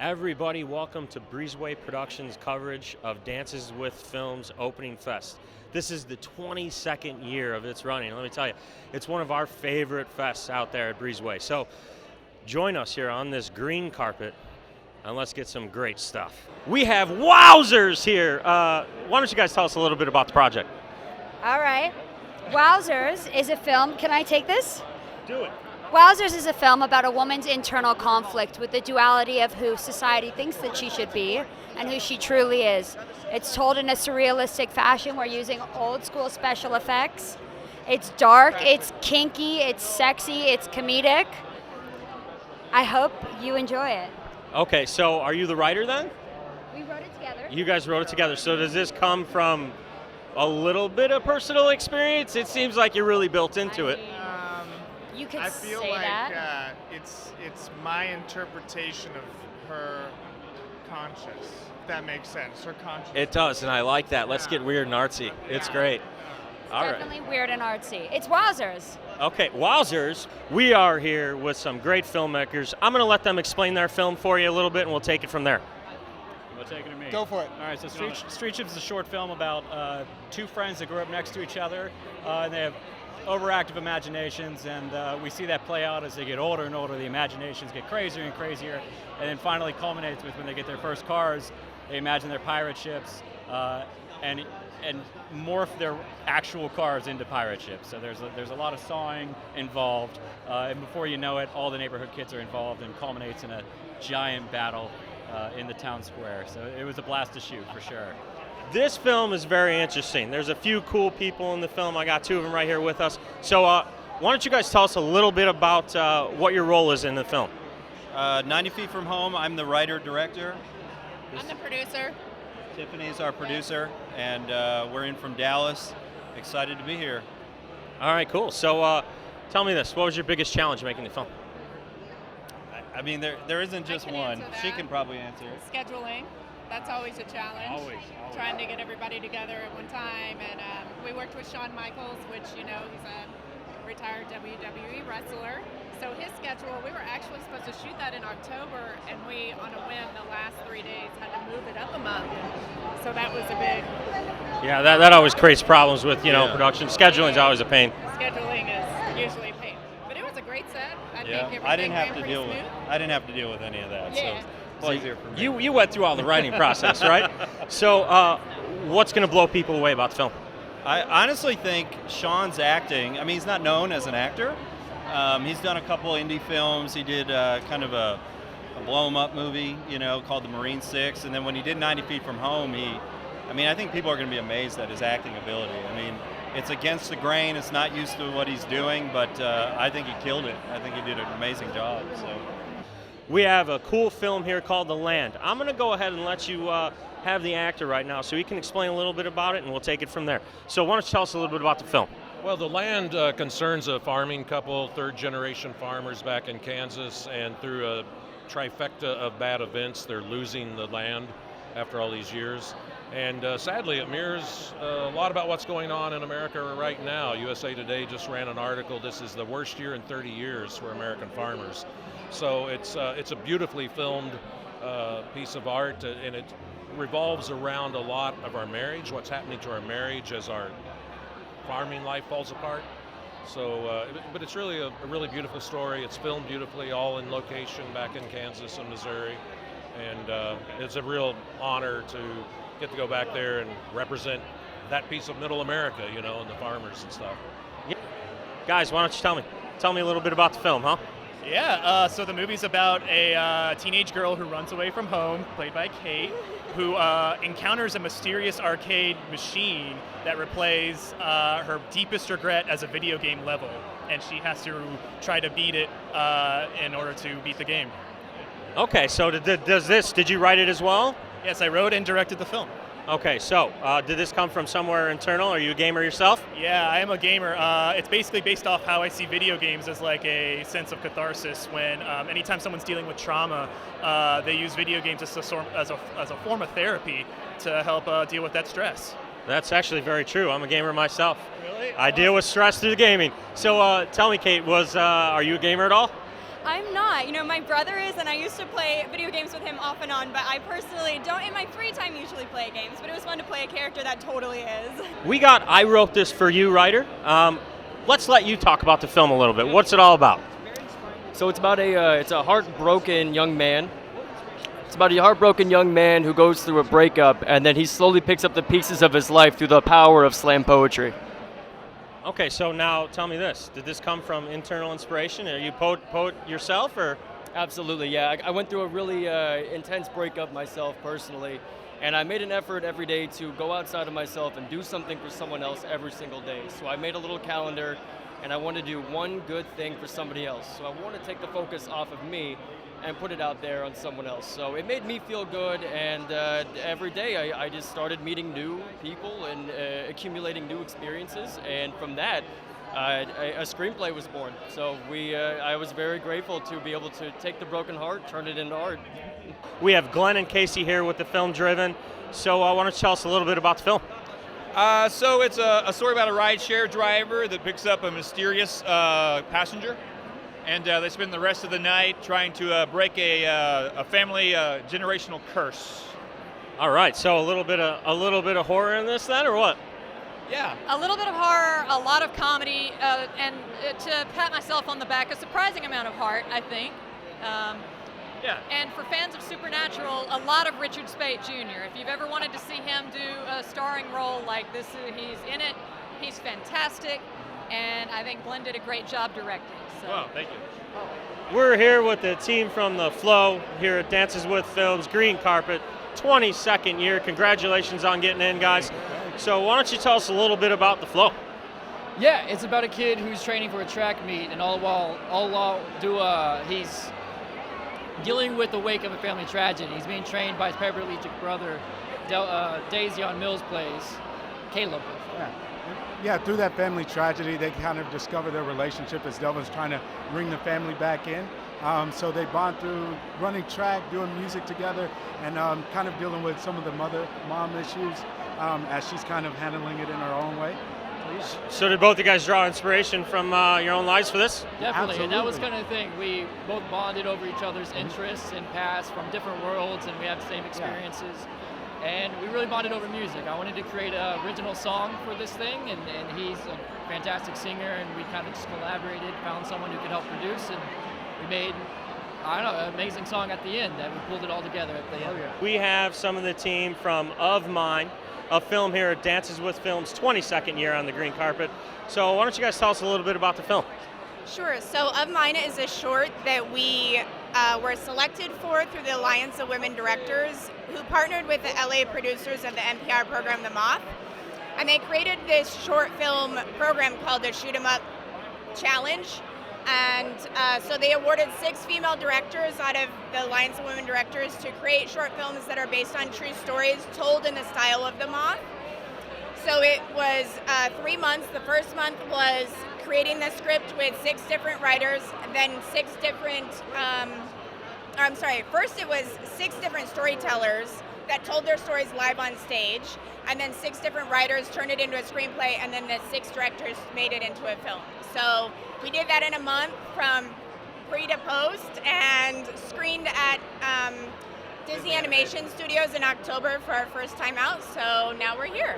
Everybody, welcome to Breezeway Productions coverage of Dances with Film's Opening Fest. This is the 22nd year of its running. Let me tell you, it's one of our favorite fests out there at Breezeway. So join us here on this green carpet and let's get some great stuff. We have wowzers here. Why don't you guys tell us a little bit about the project? All right. Wowzers is a film. Can I take this? Do it. Wowzers is a film about a woman's internal conflict with the duality of who society thinks that she should be and who she truly is. It's told in a surrealistic fashion. We're using old school special effects. It's dark, it's kinky, it's sexy, it's comedic. I hope you enjoy it. Okay, so are you the writer then? We wrote it together. You guys wrote it together. So does this come from a little bit of personal experience? It seems like you're really built into it. You could I feel say like that. it's my interpretation of her conscience. If that makes sense. Her conscience. It does, and I like that. Let's get weird and artsy. It's great. All right. Definitely weird and artsy. It's Wowzers. Okay, wowzers. We are here with some great filmmakers. I'm going to let them explain their film for you a little bit, and we'll take it from there. We'll take it to me. Go for it. All right, so Street Chips is a short film about two friends that grew up next to each other, and they have overactive imaginations, and we see that play out as they get older and older. The imaginations get crazier and crazier, and then finally culminates with when they get their first cars. They imagine their pirate ships and morph their actual cars into pirate ships. So there's a lot of sawing involved, and before you know it, all the neighborhood kids are involved, and culminates in a giant battle in the town square. So it was a blast to shoot for sure. This film is very interesting. There's a few cool people in the film. I got two of them right here with us. So why don't you guys tell us a little bit about what your role is in the film? 90 Feet From Home, I'm the writer-director. I'm the producer. Tiffany's our producer, and we're in from Dallas. Excited to be here. All right, cool. So tell me this. What was your biggest challenge making the film? I mean, there isn't just can one. answer that. She can probably answer it. Scheduling. That's always a challenge. Always. Trying to get everybody together at one time. And we worked with Shawn Michaels, which, you know, he's a retired WWE wrestler. So his schedule, we were actually supposed to shoot that in October, and we, on a whim, the last 3 days had to move it up a month. So that was a big... Yeah, that always creates problems with, production. Scheduling's always a pain. Scheduling is usually a pain. But it was a great set. I think everything I didn't have ran to pretty deal with. smooth. I didn't have to deal with any of that. Yeah. So it's easier for me. You went through all the writing process, right? So what's going to blow people away about the film? I honestly think Sean's acting. I mean, he's not known as an actor. He's done a couple indie films. He did kind of a blow-em-up movie, called The Marine Six. And then when he did 90 Feet From Home, I think people are going to be amazed at his acting ability. I mean, it's against the grain. It's not used to what he's doing, but I think he killed it. I think he did an amazing job. So. We have a cool film here called The Land. I'm going to go ahead and let you have the actor right now so he can explain a little bit about it, and we'll take it from there. So why don't you tell us a little bit about the film? Well, The Land concerns a farming couple, third-generation farmers back in Kansas, and through a trifecta of bad events, they're losing the land after all these years. And sadly, it mirrors a lot about what's going on in America right now. USA Today just ran an article, this is the worst year in 30 years for American farmers. So it's a beautifully filmed piece of art, and it revolves around a lot of our marriage, what's happening to our marriage as our farming life falls apart. So, but it's really a really beautiful story. It's filmed beautifully, all in location back in Kansas and Missouri. And it's a real honor to get to go back there and represent that piece of middle America, and the farmers and stuff. Yeah. Guys, why don't you tell me a little bit about the film, huh? Yeah, so the movie's about a teenage girl who runs away from home, played by Kate, who encounters a mysterious arcade machine that replays her deepest regret as a video game level, and she has to try to beat it in order to beat the game. Okay, so did you write it as well? Yes, I wrote and directed the film. Okay, so did this come from somewhere internal? Are you a gamer yourself? Yeah, I am a gamer. It's basically based off how I see video games as like a sense of catharsis. When anytime someone's dealing with trauma, they use video games as a form of therapy to help deal with that stress. That's actually very true. I'm a gamer myself. Really? I deal with stress through gaming. So tell me, Kate, are you a gamer at all? I'm not. You know, my brother is, and I used to play video games with him off and on, but I personally don't in my free time usually play games, but it was fun to play a character that totally is. We got I Wrote This For You writer. Let's let you talk about the film a little bit. What's it all about? So it's about it's a heartbroken young man. It's about a heartbroken young man who goes through a breakup, and then he slowly picks up the pieces of his life through the power of slam poetry. Okay, so now tell me this. Did this come from internal inspiration? Are you poet yourself, or? Absolutely, yeah. I went through a really intense breakup myself personally, and I made an effort every day to go outside of myself and do something for someone else every single day. So I made a little calendar, and I wanted to do one good thing for somebody else. So I want to take the focus off of me and put it out there on someone else. So it made me feel good, and every day I just started meeting new people and accumulating new experiences, and from that, a screenplay was born. So I was very grateful to be able to take the broken heart, turn it into art. We have Glenn and Casey here with the film Driven. So why don't you tell us a little bit about the film? So it's a story about a rideshare driver that picks up a mysterious passenger, and they spend the rest of the night trying to break a family generational curse. All right, so a little bit of horror in this then, or what? Yeah. A little bit of horror, a lot of comedy, and to pat myself on the back, a surprising amount of heart, I think. Yeah. And for fans of Supernatural, a lot of Richard Speight Jr. If you've ever wanted to see him do a starring role like this, he's in it. He's fantastic, and I think Glenn did a great job directing. So. Wow, thank you. We're here with the team from The Flow here at Dances with Films Green Carpet, 22nd year. Congratulations on getting in, guys. So why don't you tell us a little bit about The Flow? Yeah, it's about a kid who's training for a track meet, and all while he's dealing with the wake of a family tragedy. He's being trained by his paraplegic brother, Daisy on Mills plays, Caleb. Yeah, through that family tragedy, they kind of discover their relationship as Delvin's trying to bring the family back in. So they bond through running track, doing music together, and kind of dealing with some of the mom issues as she's kind of handling it in her own way. So did both you guys draw inspiration from your own lives for this? Definitely, Absolutely. and that was kind of the thing. We both bonded over each other's interests and paths from different worlds, and we have the same experiences. And we really bonded over music. I wanted to create an original song for this thing, and he's a fantastic singer, and we kind of just collaborated, found someone who could help produce, and we made, an amazing song at the end that we pulled it all together at the end. We have some of the team from Of Mine, a film here at Dances with Films, 22nd year on the green carpet. So why don't you guys tell us a little bit about the film? Sure. So Of Mine is a short that we were selected for through the Alliance of Women Directors, who partnered with the LA producers of the NPR program The Moth. And they created this short film program called the Shoot 'em Up Challenge. And so they awarded 6 female directors out of the Alliance of Women Directors to create short films that are based on true stories told in the style of The Moth. So it was 3 months. The first month was creating the script with 6 different writers, and then 6 different, first it was 6 different storytellers that told their stories live on stage, and then 6 different writers turned it into a screenplay, and then the 6 directors made it into a film. So we did that in a month from pre to post, and screened at Disney Animation Studios in October for our first time out, so now we're here.